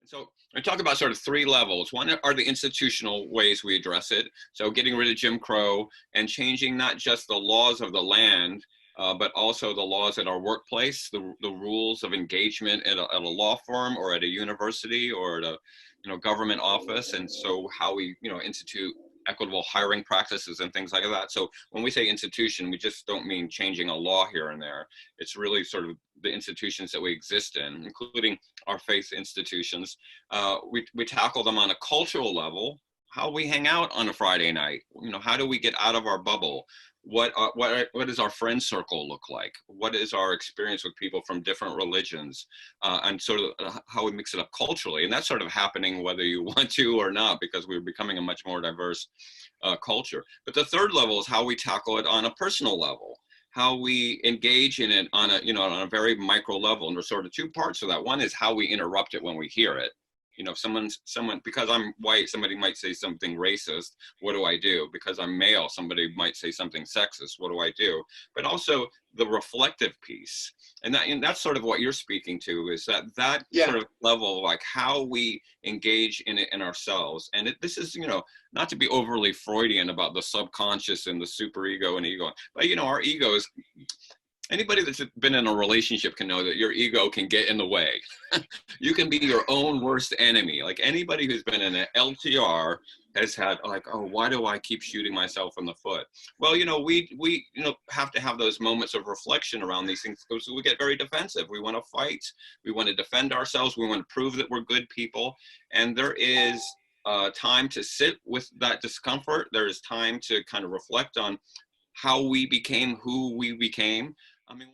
So I talk about sort of three levels. One are the institutional ways we address it. So getting rid of Jim Crow and changing not just the laws of the land, but also the laws at our workplace, the rules of engagement at a law firm or at a university or at a government office. And so how we institute equitable hiring practices and things like that. So when we say institution, we just don't mean changing a law here and there. It's really sort of the institutions that we exist in, including our faith institutions. We tackle them on a cultural level. How we hang out on a Friday night. How do we get out of our bubble? What does our friend circle look like? What is our experience with people from different religions, and sort of how we mix it up culturally? And that's sort of happening whether you want to or not, because we're becoming a much more diverse culture. But the third level is how we tackle it on a personal level, how we engage in it on a very micro level. And there's sort of two parts to that. One is how we interrupt it when we hear it. Someone, because I'm white, somebody might say something racist. What do I do? Because I'm male, somebody might say something sexist. What do I do? But also the reflective piece. And that's sort of what you're speaking to, is that Yeah. sort of level of like how we engage in it in ourselves. And this is, not to be overly Freudian about the subconscious and the superego and ego, but our egos, anybody that's been in a relationship can know that your ego can get in the way. You can be your own worst enemy. Like anybody who's been in an LTR has had like, oh, why do I keep shooting myself in the foot? Well, we have to have those moments of reflection around these things, because we get very defensive. We want to fight. We want to defend ourselves. We want to prove that we're good people. And there is time to sit with that discomfort. There is time to kind of reflect on how we became who we became. I mean,